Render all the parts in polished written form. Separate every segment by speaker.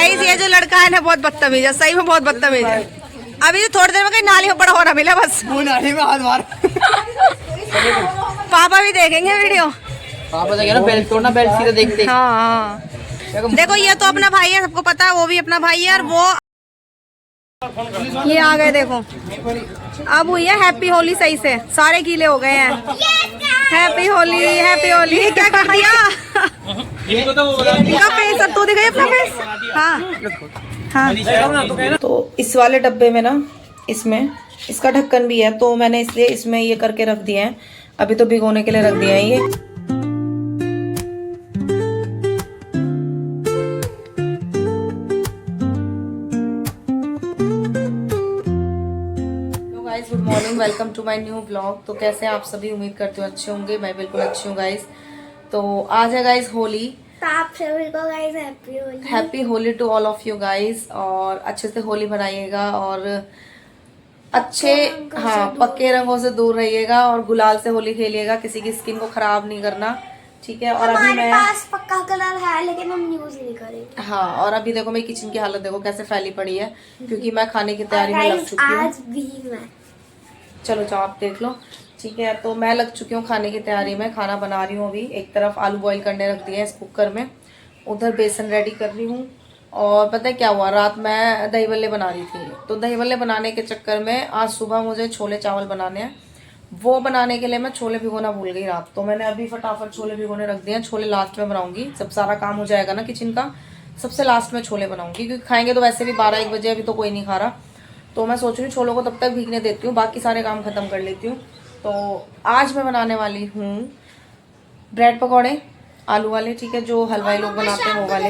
Speaker 1: Guys ये जो लड़का है ना बहुत बदतमीज है, सही में बहुत बदतमीज है। अभी तो थोड़ी देर में कहीं नाली में पड़ा हो रहा मिला बस।
Speaker 2: नाली में हाथ मार।
Speaker 1: पापा भी देखेंगे वीडियो।
Speaker 2: पापा से कहना बेल्ट तोड़ना, बेल्ट सीधा देख देख।
Speaker 1: हाँ देखो ये तो अपना भाई है, सबको पता है, वो भी अपना भाई है। और वो ये आ गए देखो, अब हुई है हैप्पी होली सही से, सारे गीले हो गए हैं। Happy Holi, happy Holi. क्या कर दिया इनका फेस? अब तो दिखाई अपना फेस। हाँ तो इस वाले डब्बे में ना, इसमें इसका ढक्कन भी है, तो मैंने इसलिए इसमें ये करके रख दिया है। अभी तो भिगोने के लिए रख दिया है ये। Good morning, welcome to my new blog. तो कैसे हैं आप सभी? उम्मीद करते हो अच्छे होंगे। मैं बिल्कुल अच्छी हूँ गाइस। तो आज है गाइस होली,
Speaker 3: तो आप सभी को guys happy Holi.
Speaker 1: Happy Holi to all of you guys. और अच्छे से होली मनाइएगा और अच्छे पक्के रंगों से दूर रहिएगा और गुलाल से होली खेलिएगा। किसी की स्किन को खराब नहीं करना, ठीक है। और अभी मैं
Speaker 3: पास पक्का कलर है लेकिन हम यूज नहीं करेंगे।
Speaker 1: हाँ, और अभी देखो मेरी किचन की हालत देखो कैसे फैली पड़ी है, क्योंकि मैं खाने की तैयारी में लग चुकी हूँ।
Speaker 3: आज भी मैं
Speaker 1: चलो जाओ आप देख लो, ठीक है। तो मैं लग चुकी हूँ खाने की तैयारी में, खाना बना रही हूँ। अभी एक तरफ आलू बॉईल करने रख दिए हैं इस कुकर में, उधर बेसन रेडी कर रही हूँ। और पता है क्या हुआ, रात मैं दही भल्ले बना रही थी, तो दही भल्ले बनाने के चक्कर में आज सुबह मुझे छोले चावल बनाने हैं। वो बनाने के लिए मैं छोले भिगोना भूल गई रात, तो मैंने अभी फटाफट छोले भिगोने रख दिए हैं। छोले लास्ट में बनाऊंगी, जब सारा काम हो जाएगा ना किचन का, सबसे लास्ट में छोले बनाऊंगी, क्योंकि खाएंगे तो वैसे भी 12-1 बजे, अभी तो कोई नहीं खा रहा। तो मैं सोच रही हूँ छोलों को तब तक भीगने देती हूँ, बाकी सारे काम खत्म कर लेती हूँ। तो आज मैं बनाने वाली हूँ ब्रेड पकौड़े आलू वाले, ठीक है, जो हलवाई लोग बनाते हैं वो वाले।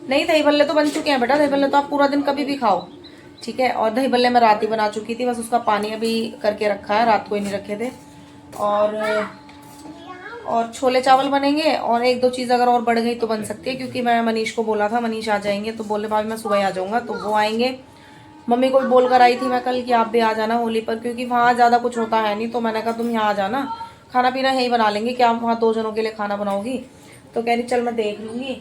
Speaker 1: नहीं, दही भल्ले तो बन चुके हैं बेटा, दही भल्ले तो आप पूरा दिन कभी भी खाओ, ठीक है। और दही भल्ले मैं रात ही बना चुकी थी, बस उसका पानी अभी करके रखा है, रात को ही नहीं रखे थे। और छोले चावल बनेंगे। और 1-2 चीज़ अगर और बढ़ गई तो बन सकती है, क्योंकि मैं मनीष को बोला था, मनीष आ जाएंगे, तो बोले भाभी मैं सुबह आ जाऊँगा, तो वो आएंगे। मम्मी को भी बोल कर आई थी मैं कल कि आप भी आ जाना होली पर, क्योंकि वहाँ ज़्यादा कुछ होता है नहीं। तो मैंने कहा तुम यहाँ आ जाना, खाना पीना यहीं बना लेंगे, क्या वहाँ 2 जनों के लिए खाना बनाओगी? तो कह रही चल मैं देख लूँगी।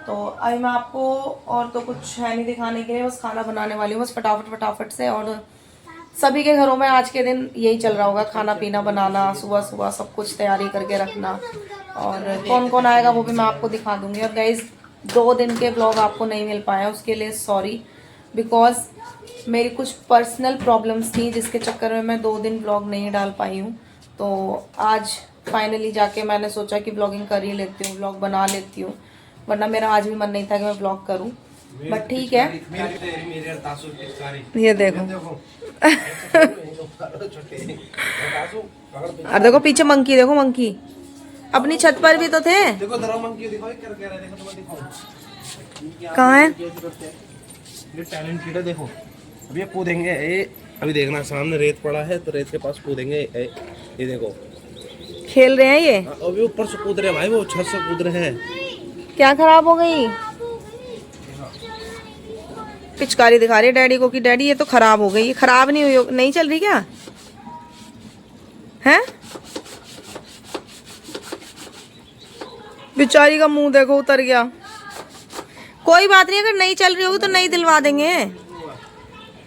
Speaker 1: तो अभी मैं आपको और तो कुछ है नहीं दिखाने के लिए, बस खाना बनाने वाली हूँ बस फटाफट से। और सभी के घरों में आज के दिन यही चल रहा होगा, खाना पीना बनाना, सुबह सुबह सब कुछ तैयारी करके रखना। और कौन कौन आएगा वो भी मैं आपको दिखा दूँगी। और गाइस 2 दिन के ब्लॉग आपको नहीं मिल पाया, उसके लिए सॉरी, बिकॉज मेरी कुछ पर्सनल प्रॉब्लम्स थी, जिसके चक्कर में मैं 2 दिन ब्लॉग नहीं डाल पाई हूँ। तो आज फाइनली जाके मैंने सोचा कि ब्लॉगिंग कर ही लेती हूँ, ब्लॉग बना लेती हूँ, वरना मेरा आज भी मन नहीं था कि मैं ब्लॉग करूँ, बट ठीक है। ये देखो और देखो पीछे मंकी, देखो मंकी अपनी छत पर भी तो थे। कहाँ है?
Speaker 2: ये टैलेंटेड है, देखो अभी ये कूदेंगे। ये अभी देखना सामने रेत पड़ा है, तो रेत के पास कूदेंगे। ये देखो
Speaker 1: खेल रहे हैं ये,
Speaker 2: अभी ऊपर से कूद रहे हैं भाई, वो छत से कूद रहे हैं।
Speaker 1: क्या खराब हो गई? पिचकारी दिखा रही है डैडी को कि डैडी ये तो खराब हो गई। खराब नहीं हुई, नहीं चल रही क्या है? बेचारी का मुंह देखो उतर गया। कोई बात नहीं, अगर नहीं चल रही होगी तो नहीं दिलवा देंगे।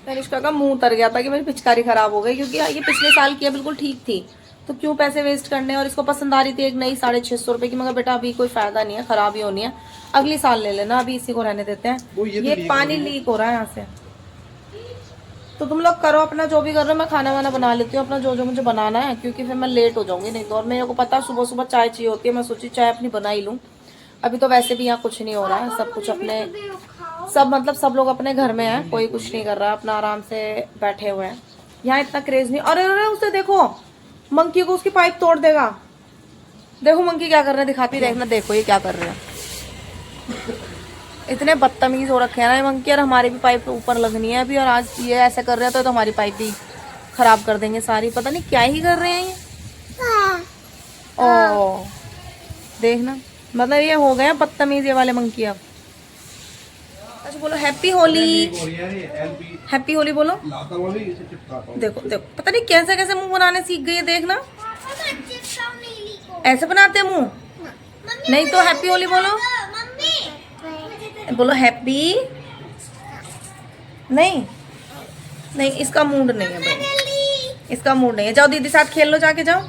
Speaker 1: तनिष्का का मुंह उतर गया था कि मेरी पिचकारी खराब हो गई, क्योंकि ये पिछले साल की बिल्कुल ठीक थी, तो क्यों पैसे वेस्ट करने। और इसको पसंद आ रही थी एक नई 650 रुपए की, मगर बेटा अभी कोई फायदा नहीं है, खराब ही होनी है, अगली साल ले लेना, अभी इसी को रहने देते हैं। ये पानी लीक हो रहा है यहाँ से। तो तुम लोग करो अपना जो भी कर रहे हो, मैं खाना वाना बना लेती हूँ अपना जो मुझे बनाना है, क्योंकि फिर मैं लेट हो जाऊंगी नहीं तो। और मेरे को पता सुबह सुबह चाय चाहिए होती है, मैं सोची चाय अपनी बना ही लूँ। अभी तो वैसे भी यहाँ कुछ नहीं हो रहा है, सब कुछ अपने सब लोग अपने घर में हैं, कोई कुछ नहीं कर रहा है, अपना आराम से बैठे हुए हैं। यहाँ इतना क्रेज नहीं। अरे अरे उसे देखो, मंकी को उसकी पाइप तोड़ देगा। देखो मंकी क्या कर रहे हैं, दिखाती देखना, देखो ये क्या कर रहे हैं। इतने बदतमीज हो रखे हैं ना ये मंकी। और हमारी भी पाइप ऊपर लगनी है अभी, और आज ये ऐसे कर रहे हैं तो हमारी पाइप भी खराब कर देंगे सारी। पता नहीं क्या ही कर रहे हैं ये। ओ देखना, मतलब ये हो गए बदतमीज ये वाले मंकी। अब अच्छा बोलो हैप्पी होली, हैप्पी होली बोलो। देखो देखो पता नहीं कैसे कैसे मुंह बनाने सीख गई है, देखना ऐसे बनाते हैं मुंह। नहीं तो हैप्पी होली बोलो, बोलो हैप्पी नहीं नहीं, इसका मूड नहीं है भाई, इसका मूड नहीं है। जाओ दीदी साथ खेल लो, जाके जाओ,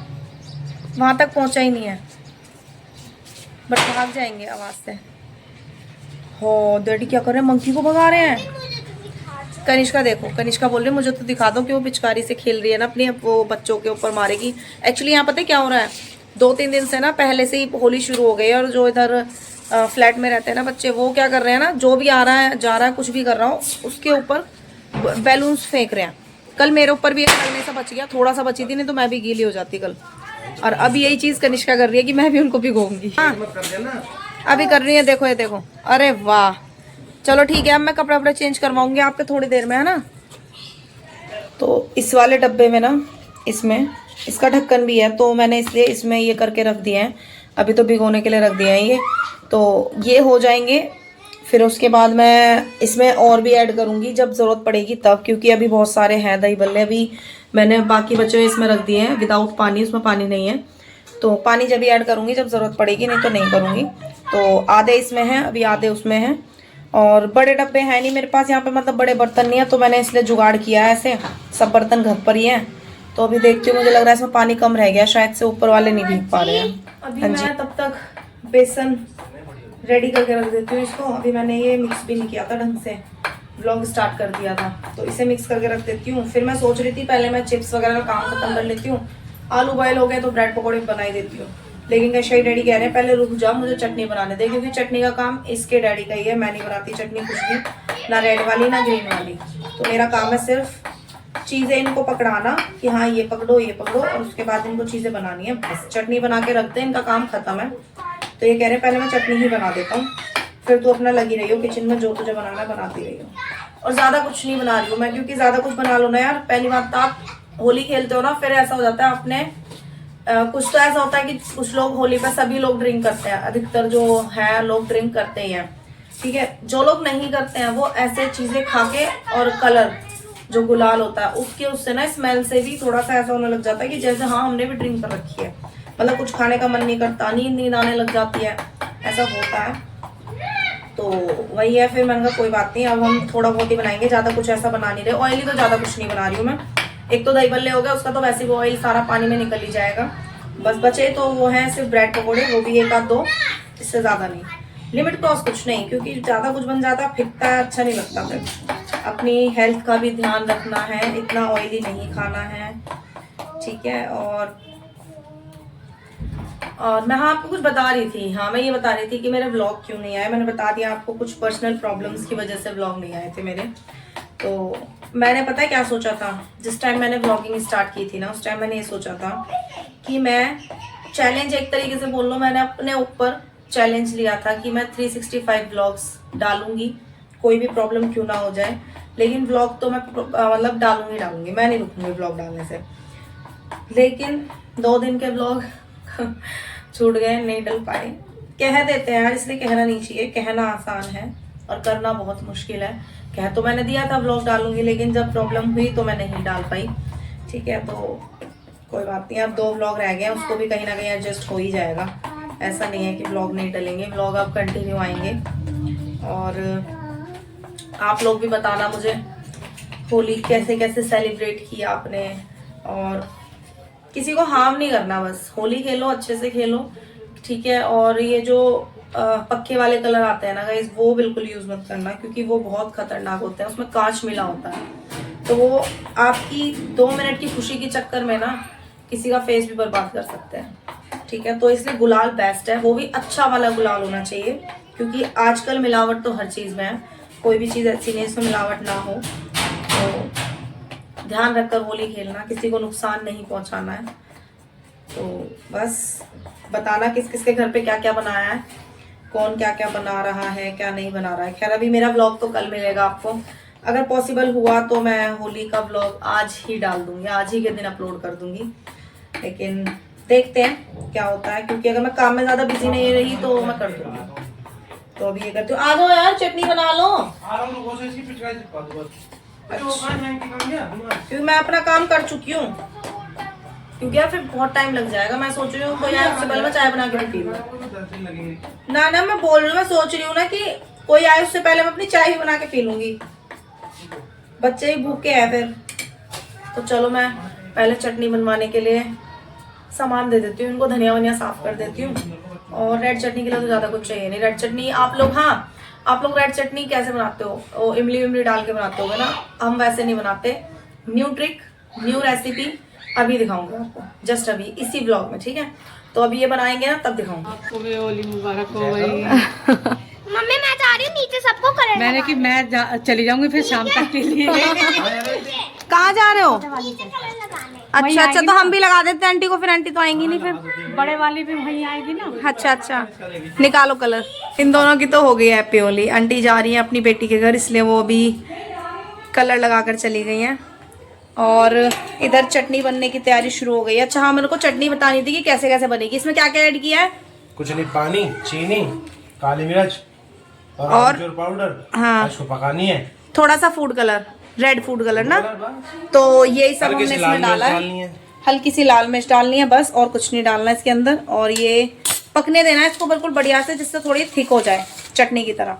Speaker 1: वहां तक पहुंचा ही नहीं है, बट भाग जाएंगे आवाज से। हो डैडी क्या कर रहे हैं, मंकी को भगा रहे हैं। कनिष्का देखो, कनिष्का बोल रही है मुझे तो दिखा दो कि वो पिचकारी से खेल रही है ना, अपनी वो बच्चों के ऊपर मारेगी। एक्चुअली यहाँ पता है क्या हो रहा है, 2-3 दिन से ना पहले से ही होली शुरू हो गई है, और जो इधर फ्लैट में रहते हैं ना बच्चे, वो क्या कर रहे हैं ना, जो भी आ रहा है जा रहा है, कुछ भी कर रहा हो, उसके ऊपर बैलून्स फेंक रहे हैं। कल मेरे ऊपर भी एक लगने सा बच गया, थोड़ा सा बची थी, नहीं तो मैं भी गीली हो जाती कल। और अब यही चीज कनिष्का कर रही है कि मैं भी उनको भिगोऊंगी। हाँ अभी कर रही है, देखो ये देखो, अरे वाह। चलो ठीक है, अब मैं कपड़ा वपड़ा चेंज करवाऊंगी आपके थोड़ी देर में, है ना। तो इस वाले डब्बे में ना, इसमें इसका ढक्कन भी है, तो मैंने इसलिए इसमें ये करके रख दिए हैं, अभी तो भिगोने के लिए रख दिए हैं ये। तो ये हो जाएंगे, फिर उसके बाद मैं इसमें और भी ऐड करूंगी जब ज़रूरत पड़ेगी तब, क्योंकि अभी बहुत सारे हैं दही बल्ले। अभी मैंने बाकी बचे हुए इसमें रख दिए हैं विदाउट पानी, उसमें पानी नहीं है, तो पानी जब भी ऐड करूंगी जब ज़रूरत पड़ेगी, नहीं तो नहीं करूंगी। तो आधे इसमें हैं, अभी आधे उसमें हैं। और बड़े डब्बे हैं नहीं मेरे पास यहाँ पे, मतलब बड़े बर्तन नहीं है, तो मैंने इसलिए जुगाड़ किया है, ऐसे सब बर्तन घर पर ही हैं। तो अभी देखती हूँ, मुझे लग रहा है इसमें पानी कम रह गया शायद से, ऊपर वाले नहीं भीग पा रहे हैं। अभी मैं तब तक बेसन रेडी करके रख देती हूँ इसको। अभी मैंने ये मिक्स भी नहीं किया था ढंग से, व्लॉग स्टार्ट कर दिया था, तो इसे मिक्स करके रख देती हूँ। फिर मैं सोच रही थी पहले मैं चिप्स वगैरह का काम खत्म कर लेती हूँ, आलू बॉयल हो गए तो ब्रेड पकौड़े बना ही देती हूँ। लेकिन कैशा डैडी कह रहे हैं पहले रुक जाओ, मुझे चटनी बनाने दे, क्योंकि चटनी का काम इसके डैडी का ही है, मैं नहीं बनाती चटनी कुछ भी, ना रेड वाली ना ग्रीन वाली। तो मेरा काम है सिर्फ चीज़ें इनको पकड़ाना कि हाँ ये पकड़ो ये पकड़ो, और उसके बाद इनको चीज़ें बनानी है, बस चटनी बना के रखते हैं, इनका काम खत्म है। तो ये कह रहे हैं पहले मैं चटनी ही बना देता हूँ, फिर तू अपना लगी रही हो किचन में, जो तुझे बनाना है बनाती रही हो। और ज़्यादा कुछ नहीं बना रही हूँ मैं, क्योंकि ज़्यादा कुछ बना लो ना यार, पहली बात तो आप होली खेलते हो ना, फिर ऐसा हो जाता है अपने कुछ तो ऐसा होता है कि कुछ लोग होली पे सभी लोग ड्रिंक करते हैं, अधिकतर जो है लोग ड्रिंक करते ही हैं, ठीक है। जो लोग नहीं करते हैं वो ऐसे चीज़ें खा के, और कलर जो गुलाल होता है उसके, उससे ना स्मेल से भी थोड़ा सा ऐसा होने लग जाता है कि जैसे हाँ हमने भी ड्रिंक कर रखी है, मतलब कुछ खाने का मन नहीं करता, नींद आने लग जाती है, ऐसा होता है। तो वही है, फिर मैंने कहा कोई बात नहीं, अब हम थोड़ा बहुत ही बनाएंगे, ज़्यादा कुछ ऐसा बना नहीं रहे। ऑयली तो ज़्यादा कुछ नहीं बना रही हूँ मैं, एक तो दही बल्ले हो गया, उसका तो वैसे भी ऑयल सारा पानी में निकल ही जाएगा। बस बचे तो वो है सिर्फ ब्रेड पकौड़े, वो भी 1-2, इससे ज़्यादा नहीं, लिमिट क्रॉस कुछ नहीं, क्योंकि ज़्यादा कुछ बन जाता फिकता है, अच्छा नहीं लगता। फिर अपनी हेल्थ का भी ध्यान रखना है, इतना ऑयली नहीं खाना है, ठीक है। और मैं हाँ आपको कुछ बता रही थी, हाँ मैं ये बता रही थी कि मेरे व्लॉग क्यों नहीं आए। मैंने बता दिया आपको, कुछ पर्सनल प्रॉब्लम्स की वजह से व्लॉग नहीं आए थे मेरे। तो मैंने पता है क्या सोचा था, जिस टाइम मैंने व्लॉगिंग स्टार्ट की थी ना, उस टाइम मैंने ये सोचा था कि मैं चैलेंज, एक तरीके से बोल लो, मैंने अपने ऊपर चैलेंज लिया था कि मैं 365 व्लॉग्स डालूंगी, कोई भी प्रॉब्लम क्यों ना हो जाए, लेकिन व्लॉग तो मैं मतलब डालूंगी, मैं नहीं रुकूंगी व्लॉग डालने से। लेकिन 2 दिन के व्लॉग छूट गए, नहीं डल पाए। कह देते हैं यार, इसलिए कहना नहीं चाहिए, कहना आसान है और करना बहुत मुश्किल है। कह तो मैंने दिया था व्लॉग डालूंगी, लेकिन जब प्रॉब्लम हुई तो मैं नहीं डाल पाई, ठीक है। तो कोई बात नहीं, अब 2 व्लॉग रह गए, उसको भी कहीं ना कहीं एडजस्ट हो ही जाएगा। ऐसा नहीं है कि व्लॉग नहीं डलेंगे, व्लॉग अब कंटिन्यू आएंगे। और आप लोग भी बताना मुझे होली कैसे कैसे सेलिब्रेट किया आपने, और किसी को हार्म नहीं करना, बस होली खेलो, अच्छे से खेलो, ठीक है। और ये जो पक्के वाले कलर आते हैं ना गाइस, वो बिल्कुल यूज मत करना, क्योंकि वो बहुत खतरनाक होते हैं, उसमें कांच मिला होता है, तो वो आपकी 2 मिनट की खुशी के चक्कर में ना किसी का फेस भी बर्बाद कर सकते हैं, ठीक है। तो इसलिए गुलाल बेस्ट है, वो भी अच्छा वाला गुलाल होना चाहिए, क्योंकि आजकल मिलावट तो हर चीज में है, कोई भी चीज ऐसी नहीं है इसमें मिलावट ना हो। तो ध्यान रखकर होली खेलना, किसी को नुकसान नहीं पहुंचाना है। तो बस बताना किस किस के घर पे क्या क्या बनाया है, कौन क्या क्या बना रहा है, क्या नहीं बना रहा है। खैर अभी मेरा व्लॉग तो कल मिलेगा आपको, अगर पॉसिबल हुआ तो मैं होली का व्लॉग आज ही डाल दूंगी, आज ही के दिन अपलोड कर दूंगी, लेकिन देखते हैं क्या होता है, क्योंकि अगर मैं काम में ज्यादा बिजी नहीं रही तो मैं कर दूंगी। तो अभी ये करती हूँ, आ जाओ यार चटनी बना लो, क्योंकि मैं अपना काम कर चुकी हूँ, क्योंकि यार फिर बहुत टाइम लग जाएगा। मैं सोच रही हूँ कोई आए उससे पहले मैं चाय बना के पी लूँ। ना मैं बोल रही हूँ, मैं सोच रही हूँ ना कि कोई आए उससे पहले मैं अपनी चाय ही बना के पी लूंगी। बच्चे ही भूखे हैं फिर। तो चलो मैं पहले चटनी बनवाने के लिए सामान दे देती हूँ इनको, धनिया वनिया साफ कर देती हूँ। और रेड चटनी के लिए तो ज़्यादा कुछ चाहिए नहीं। रेड चटनी आप लोग, हाँ आप लोग रेड चटनी कैसे बनाते हो? वो इमली विमली डाल के बनाते होगे ना, हम वैसे नहीं बनाते। न्यू ट्रिक, न्यू रेसिपी अभी दिखाऊंगी आपको, जस्ट अभी इसी ब्लॉग में, ठीक है? तो अभी ये बनाएंगे ना तब दिखाऊंगी
Speaker 4: आपको भी होली मुबारक हो गई।
Speaker 3: मम्मी मैं जा रही हूँ नीचे, सबको कलर
Speaker 4: मैंने कि मैं चली जाऊंगी फिर शाम तक के लिए।
Speaker 1: कहाँ जा रहे हो?
Speaker 3: नीचे कलर लगाने।
Speaker 1: अच्छा अच्छा, तो हम भी लगा देते हैं आंटी को, फिर आंटी तो आएंगी नहीं फिर।
Speaker 4: बड़े वाली भी वहीं आएगी ना।
Speaker 1: अच्छा अच्छा, निकालो कलर। इन दोनों की तो हो गई हैप्पी होली। आंटी जा रही है अपनी बेटी के घर, इसलिए वो अभी कलर लगाकर चली गई हैं। और इधर चटनी बनने की तैयारी शुरू हो गई है। अच्छा हाँ, मेरे को चटनी बतानी थी कि कैसे कैसे बनेगी। इसमें क्या क्या ऐड किया है?
Speaker 2: कुछ नहीं, पानी, चीनी, काली मिर्च और आमचूर पाउडर।
Speaker 1: हाँ,
Speaker 2: इसको पकानी है।
Speaker 1: थोड़ा सा food colour, red food colour ना, तो यही सब हमने इसमें डाला है। हल्की सी लाल मिर्च डालनी है बस, और कुछ नहीं डालना है इसके अंदर। और ये पकने देना है इसको बिल्कुल बढ़िया से, जिससे थोड़ी थिक हो जाए चटनी की तरह,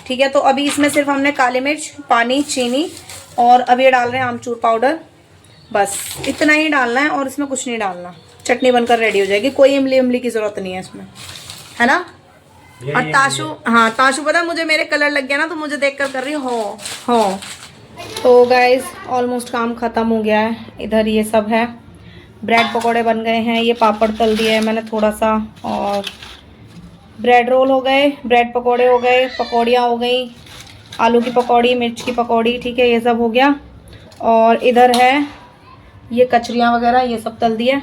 Speaker 1: ठीक है? तो अभी इसमें सिर्फ हमने काली मिर्च, पानी, चीनी और अब ये डाल रहे हैं आमचूर पाउडर, बस इतना ही डालना है और इसमें कुछ नहीं डालना। चटनी बनकर रेडी हो जाएगी, कोई इमली इमली की जरूरत नहीं है इसमें, है ना? और ताशु, हाँ ताशु पता है मुझे, मेरे कलर लग गया ना तो मुझे देखकर कर रही हो। तो गाइज ऑलमोस्ट काम खत्म हो गया है। इधर ये सब है, ब्रेड पकोड़े बन गए हैं, ये पापड़ तल दिया है मैंने थोड़ा सा, और ब्रेड रोल हो गए, ब्रेड पकोड़े हो गए, पकौड़ियाँ हो गई, आलू की पकौड़ी, मिर्च की पकौड़ी, ठीक है, ये सब हो गया। और इधर है ये कचरियाँ वगैरह, ये सब तल दिया।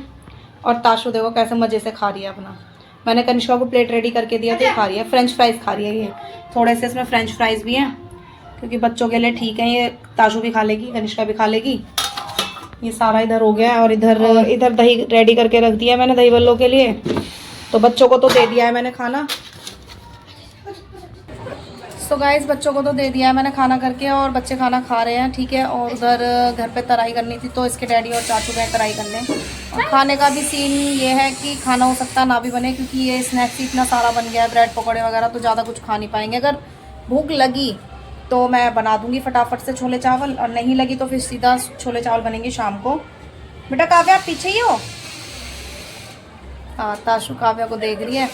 Speaker 1: और ताशु देखो कैसे मज़े से खा रही है अपना। मैंने कनिष्का को प्लेट रेडी करके दिया तो ये खा रही है। फ्रेंच फ्राइज़ खा रही है ये, थोड़े से इसमें फ्रेंच फ्राइज़ भी हैं क्योंकि बच्चों के लिए ठीक है। ये ताशु भी खा लेगी, कनिष्का भी खा लेगी। ये सारा इधर हो गया है। और इधर दही रेडी करके रख दिया है मैंने दही बल्लों के लिए, तो बच्चों को तो दे दिया है मैंने खाना। सो गाइस बच्चों को तो दे दिया है मैंने खाना करके, और बच्चे खाना खा रहे हैं, ठीक है? और उधर घर पे तराई करनी थी तो इसके डैडी और चाचू गए तराई करने। और खाने का भी सीन ये है कि खाना हो सकता है ना भी बने, क्योंकि ये स्नैक्स इतना सारा बन गया है, ब्रेड पकौड़े वगैरह, तो ज़्यादा कुछ खा नहीं पाएंगे। अगर भूख लगी तो मैं बना दूंगी फटाफट से छोले चावल, और नहीं लगी तो फिर सीधा छोले चावल बनेंगे शाम को। बेटा काव्या आप पीछे ही हो? हाँ, ताशु काव्या को देख रही है।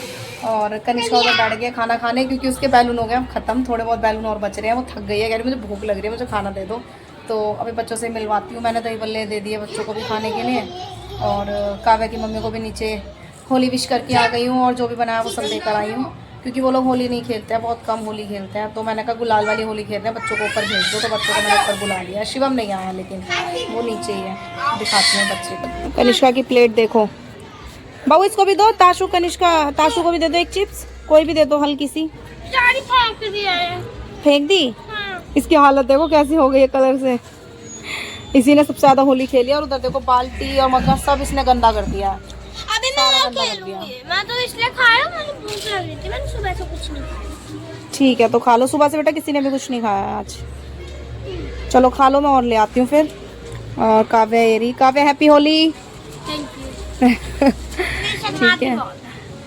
Speaker 1: और कनिष्का उधर बैठ गया खाना खाने, क्योंकि उसके बैलून हो गए अब खत्म, थोड़े बहुत बैलून और बच रहे हैं। वो थक गई है, कह रही मुझे भूख लग रही है, मुझे खाना दे दो। तो अभी बच्चों से मिलवाती हूँ। मैंने दही बल्ले दे दिए बच्चों को भी खाने के लिए, और काव्या की मम्मी को भी नीचे होली विश करके आ गई हूँ, और जो भी बनाया वो सब लेकर आई हूँ, क्योंकि वो लोग होली नहीं खेलते हैं, बहुत कम होली खेलते हैं। तो मैंने कहा गुलाल वाली होली खेलते हैं, बच्चों को ऊपर भेज दो। तो बच्चों को मैंने ऊपर बुला लिया। शिवम नहीं आया लेकिन वो नीचे ही है, दिखाती हैं बच्चे को। कनिष्का की प्लेट देखो, बाबू इसको भी दो। ताशु कनिष्का, ताशु को भी दे दो एक चिप्स, कोई भी दे दो हल्की सी।
Speaker 3: फेंक दिया है।
Speaker 1: फेंक दी?
Speaker 3: हाँ।
Speaker 1: इसकी हालत देखो कैसी हो गई है कलर से। इसी ने सबसे ज्यादा होली खेली, और उधर देखो बाल्टी और मग्गा सब इसने गंदा कर दिया है।
Speaker 3: अभी मैं खेलूंगी, मैं तो इसलिए खाया, मुझे भूख लग रही थी, मैंने सुबह से कुछ नहीं खाया।
Speaker 1: ठीक है तो खा लो, सुबह से बेटा किसी ने भी कुछ नहीं खाया है आज। चलो खा लो, मैं और ले आती हूँ फिर। और काव्या एरी, Kavya happy Holi.
Speaker 3: Thank you.
Speaker 1: ठीक है।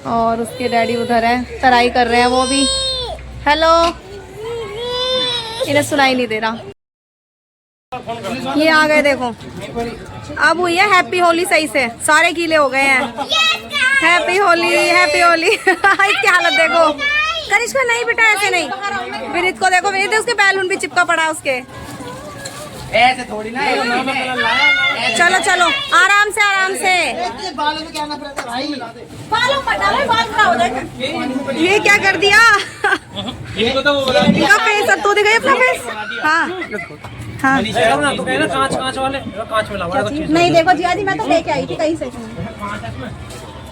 Speaker 1: और उसके डैडी उधर है, तराई कर रहे हैं वो भी। हेलो, इन्हें सुनाई नहीं दे रहा। ये आ गए देखो, अब हुई है हैप्पी होली सही से, सारे गीले हो गए हैं। Happy Holi, happy Holi. इसकी हालत देखो। कनिष्का नहीं बेटा ऐसे नहीं। विनीत को देखो, विनीत उसके बैलून भी चिपका पड़ा उसके।
Speaker 2: ऐसे थोड़ी ना,
Speaker 1: चलो चलो आराम से आराम से। ये क्या कर दिया? इनका फेस, अब तू दिखाई अपना फेस। हाँ हाँ
Speaker 2: कांच वाले, कांच में लगा।
Speaker 1: नहीं देखो जिया जी, मैं तो लेके आई थी कहीं से।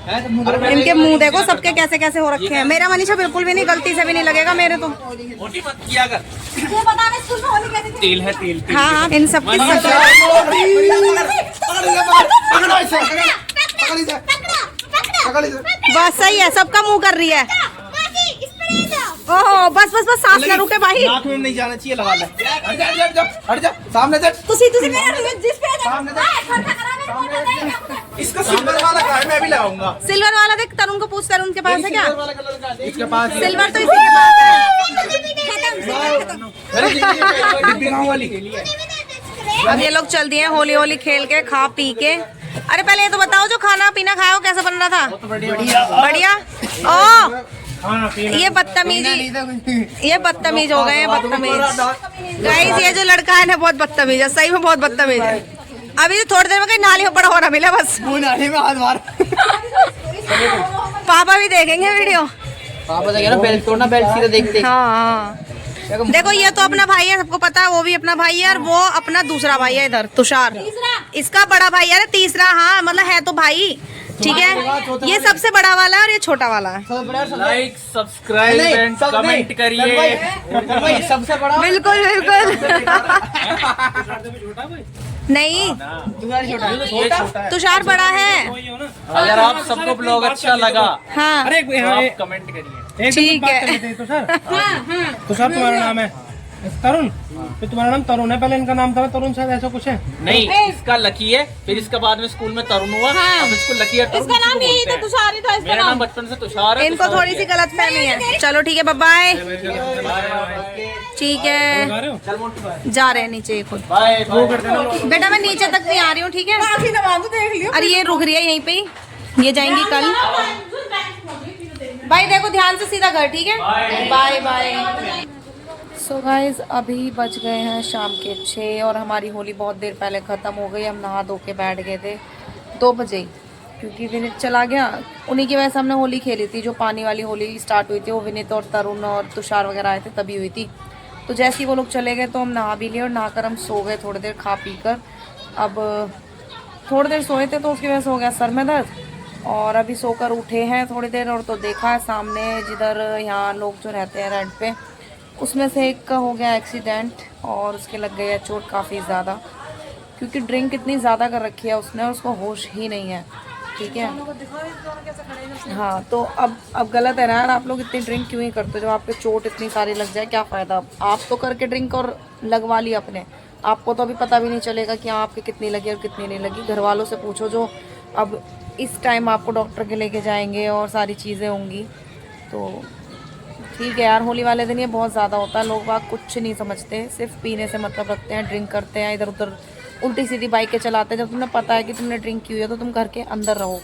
Speaker 1: इनके मुंह देखो सबके कैसे कैसे हो रखे हैं। मेरा मनीषा बिल्कुल भी नहीं, गलती से भी नहीं लगेगा मेरे तो।
Speaker 2: किया कर।
Speaker 1: ये बताने स्कूल में होली कैसी थी?
Speaker 2: तेल है तेल।
Speaker 1: हाँ हाँ, इन सबकी बस सही है, सबका मुंह कर रही है। ओह बस बस बस सांस ना रुके भाई।
Speaker 2: नाक में नहीं जाना चाहिए, लगा ले। हट जा, हट जा, हट जा, सामने से।
Speaker 1: तुसी जिस पे
Speaker 2: सामने से। इसका सिल्वर वाला कहाँ है? मैं भी लगाऊंगा।
Speaker 1: सिल्वर वाला देख, तरुण को पूछ, तरुण के पास है क्या?
Speaker 2: सिल्वर वाला कलर कहाँ है? इसके पास है।
Speaker 1: सिल्वर तो इसी के पास है।
Speaker 2: अरे डिब्बी कहाँ वाली?
Speaker 1: अब ये लोग चल दिए होली होली खेल के खा पी के। अरे पहले ये तो बताओ जो खाना पीना खाया वो कैसा बन रहा था? बढ़िया। ओ ये बदतमीज हो गए हैं, बदतमीज। गाइस ये जो लड़का है ना बहुत बदतमीज है, सही में बहुत बदतमीज है। अभी तो थोड़ी देर में कहीं नाली में बड़ा होना मिला बस।
Speaker 2: नाली में हाथ मार।
Speaker 1: पापा भी देखेंगे वीडियो।
Speaker 5: पापा तो कह रहा बेल्ट तोड़ना, बेल्ट सीधा देखते।
Speaker 1: हाँ देखो ये तो अपना भाई है, सबको पता है, वो भी अपना भाई है और वो अपना दूसरा भाई है इधर तुषार, इसका बड़ा भाई है। तीसरा हाँ मतलब है तो भाई, ठीक है। ये सबसे बड़ा वाला है और ये छोटा वाला है।
Speaker 5: लाइक सब्सक्राइब एंड कमेंट करिए। सबसे बड़ा
Speaker 1: बिल्कुल बिल्कुल। नहीं तुषार बड़ा है।
Speaker 5: अगर आप सबको ब्लॉग अच्छा लगा
Speaker 1: हाँ
Speaker 5: तो आप कमेंट करिए।
Speaker 1: ठीक है।
Speaker 2: तो सर तुम्हारा नाम है तरुण, तो तुम्हारा नाम तरुण है, पहले इनका नाम था तरुण शायद, ऐसा कुछ है?
Speaker 5: नहीं, इसका लकी है, फिर इसका बाद में स्कूल में तरुण हुआ। अब इसको लकी है,
Speaker 1: इसका नाम यही था, तुषार ही था इसका
Speaker 5: मेरा
Speaker 1: नाम।
Speaker 5: नाम बचपन से तुषार है।
Speaker 1: इनको थोड़ी सी गलत फहमी है। चलो ठीक है, बाय। ठीक है जा रहे हैं नीचे खुद।
Speaker 5: बाय।
Speaker 1: बेटा मैं नीचे तक भी आ रही हूँ, ठीक है। अरे ये रुक रही है यहीं पे ही, ये जाएंगी कल। भाई देखो ध्यान से सीधा घर, ठीक है। Bye bye. सो गाइज अभी बज गए हैं शाम के 6 और हमारी होली बहुत देर पहले ख़त्म हो गई। हम नहा धो के बैठ गए थे 2 बजे ही, क्योंकि विनीत चला गया। उन्हीं की वजह से हमने होली खेली थी। जो पानी वाली होली स्टार्ट हुई थी वो विनीत और तरुण और तुषार वगैरह आए थे तभी हुई थी। तो जैसे ही वो लोग चले गए तो हम नहा भी लिए और नहाकर हम सो गए थोड़ी देर खा पी कर। अब थोड़ी देर सोए थे तो उसकी वजह से हो गया सर में दर्द, और अभी सोकर उठे हैं थोड़ी देर और तो देखा है सामने जिधर यहाँ लोग जो रहते हैं रेंट पे, उसमें से एक का हो गया एक्सीडेंट और उसके लग गई है चोट काफ़ी ज़्यादा, क्योंकि ड्रिंक इतनी ज़्यादा कर रखी है उसने और उसको होश ही नहीं है, ठीक है। हाँ तो अब गलत है ना यार, आप लोग इतनी ड्रिंक क्यों ही करते हो? जब आपके चोट इतनी सारी लग जाए क्या फ़ायदा? आप तो करके ड्रिंक और लगवा ली अपने, आपको तो अभी पता भी नहीं चलेगा कि आपके कितनी लगी और कितनी नहीं लगी। घर वालों से पूछो जो अब इस टाइम आपको डॉक्टर के लेके जाएंगे और सारी चीज़ें होंगी। तो ठीक है यार, होली वाले दिन ये बहुत ज़्यादा होता है। लोग बाग कुछ नहीं समझते, सिर्फ पीने से मतलब रखते हैं, ड्रिंक करते हैं, इधर उधर उल्टी सीधी बाइकें चलाते हैं। जब तुम्हें पता है कि तुमने ड्रिंक की हुई है तो तुम घर के अंदर रहो,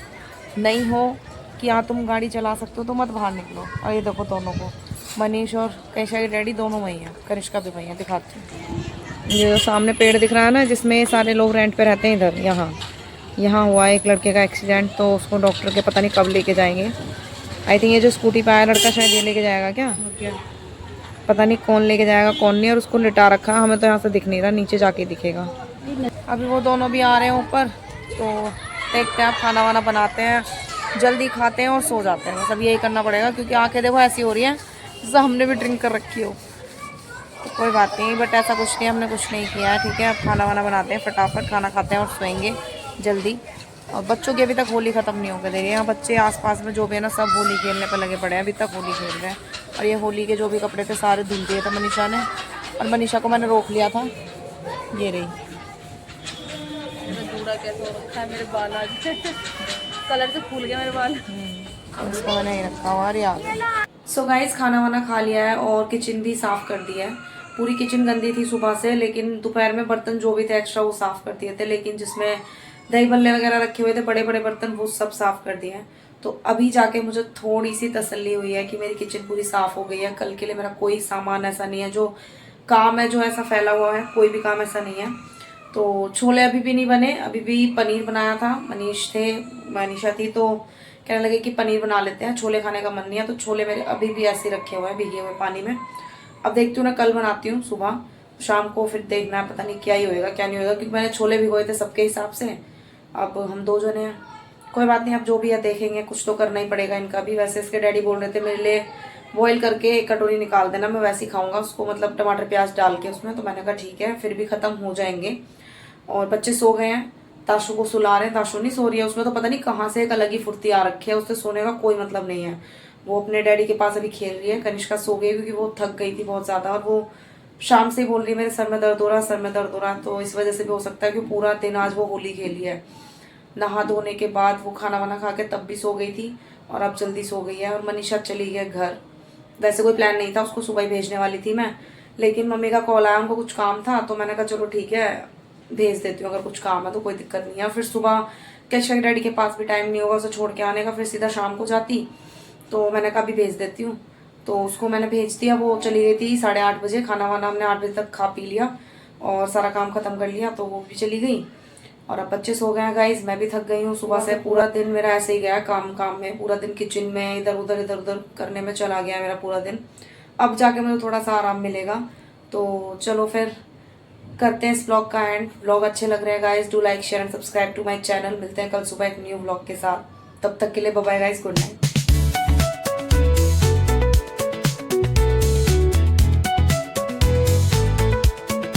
Speaker 1: नहीं हो कि हाँ तुम गाड़ी चला सकते हो तो मत बाहर निकलो। और ये देखो दोनों को, मनीष और कैशा के डैडी दोनों वही हैं, करिश्का भी वही है। दिखाती हूँ, ये सामने पेड़ दिख रहा है ना जिसमें सारे लोग रेंट पे रहते हैं, इधर यहाँ हुआ है एक लड़के का एक्सीडेंट। तो उसको डॉक्टर के पता नहीं कब लेके जाएंगे। आई थिंक ये जो स्कूटी पे आया लड़का शायद ये लेके जाएगा क्या, पता नहीं कौन लेके जाएगा कौन नहीं। और उसको लिटा रखा, हमें तो यहाँ से दिख नहीं रहा, नीचे जाके दिखेगा। अभी वो दोनों भी आ रहे हैं ऊपर, तो देखते हैं, खाना वाना बनाते हैं, जल्दी खाते हैं और सो जाते हैं। बस अब यही करना पड़ेगा, क्योंकि आंखें देखो ऐसी हो रही हैं जैसे हमने भी ड्रिंक कर रखी हो। तो कोई बात नहीं, बट ऐसा कुछ नहीं, हमने कुछ नहीं किया है, ठीक है। अब खाना वाना बनाते हैं, फटाफट खाना खाते हैं और सोएंगे जल्दी। और बच्चों की अभी तक होली ख़त्म नहीं होकर दे रही है। यहाँ बच्चे आसपास में जो भी है ना सब होली खेलने पर लगे पड़े हैं, अभी तक होली खेल रहे हैं। और ये होली के जो भी कपड़े थे सारे धुल दिए थे मनीषा ने, और मनीषा को मैंने रोक लिया था। ये रही कैसे हो रखा है मेरे बाल, आज कलर से फूल गया मेरे बाल, इसको मैंने नहीं रखा हुआ यार। सो गाइस खाना वाना खा लिया है और किचन भी साफ़ कर दिया है। पूरी किचन गंदी थी सुबह से, लेकिन दोपहर में बर्तन जो भी थे एक्स्ट्रा वो साफ़ कर दिए थे। लेकिन जिसमें दही भल्ले वगैरह रखे हुए थे बड़े बड़े बर्तन, वो सब साफ़ कर दिए हैं। तो अभी जाके मुझे थोड़ी सी तसल्ली हुई है कि मेरी किचन पूरी साफ़ हो गई है। कल के लिए मेरा कोई सामान ऐसा नहीं है, जो काम है जो ऐसा फैला हुआ है, कोई भी काम ऐसा नहीं है। तो छोले अभी भी नहीं बने, अभी भी पनीर बनाया था, मनीषा थी तो कहने लगे कि पनीर बना लेते हैं, छोले खाने का मन नहीं है। तो छोले मेरे अभी भी ऐसे रखे हुए हैं भीगे हुए पानी में। अब देखती हूँ ना, कल बनाती हूँ सुबह, शाम को फिर देखना है, पता नहीं क्या ही होएगा क्या नहीं होएगा, क्योंकि मैंने छोले भिगोए थे सबके हिसाब से। अब हम 2 जने हैं, कोई बात नहीं, अब जो भी है देखेंगे, कुछ तो करना ही पड़ेगा इनका भी। वैसे इसके डैडी बोल रहे थे मेरे लिए बॉईल करके एक कटोरी निकाल देना, मैं वैसे ही खाऊंगा उसको, मतलब टमाटर प्याज डाल के उसमें। तो मैंने कहा ठीक है, फिर भी ख़त्म हो जाएंगे। और बच्चे सो गए हैं, ताशु को सुला रहे हैं, ताशु नहीं सो रही है, उसमें तो पता नहीं कहाँ से एक अलग ही फुर्ती आ रखी है, उससे सोने का कोई मतलब नहीं है। वो अपने डैडी के पास अभी खेल रही है। कनिष्का सो गई क्योंकि वो थक गई थी बहुत ज़्यादा, और वो शाम से बोल रही है मेरे सर में दर्द हो रहा, सर में दर्द हो रहा। तो इस वजह से भी हो सकता है कि पूरा दिन आज वो होली खेली है। नहा धोने के बाद वो खाना वाना खा के तब भी सो गई थी, और अब जल्दी सो गई है। और मनीषा चली गई घर। वैसे कोई प्लान नहीं था, उसको सुबह ही भेजने वाली थी मैं, लेकिन मम्मी का कॉल आया, उनको कुछ काम था, तो मैंने कहा चलो ठीक है भेज देती हूँ, अगर कुछ काम है तो कोई दिक्कत नहीं है। फिर सुबह कनिष्का के डैडी के पास भी टाइम नहीं होगा उसे छोड़ के आने का, फिर सीधा शाम को जाती, तो मैंने कहा भी भेज देती हूँ। तो उसको मैंने भेज दिया। वो चली गई थी 8:30 बजे, खाना वाना हमने 8 बजे तक खा पी लिया और सारा काम खत्म कर लिया, तो वो भी चली गई। और अब बच्चे सो गए हैं गाइस, मैं भी थक गई हूँ। सुबह से पूरा दिन मेरा ऐसे ही गया, काम में, पूरा दिन किचन में इधर उधर करने में चला गया मेरा पूरा दिन। अब जाके मुझे थोड़ा सा आराम मिलेगा। तो चलो फिर करते हैं इस व्लॉग का एंड। व्लॉग अच्छे लग रहे हैं guys, do like share and subscribe to my channel. मिलते हैं कल सुबह एक न्यू व्लॉग के साथ, तब तक के लिए bye bye guys, good night.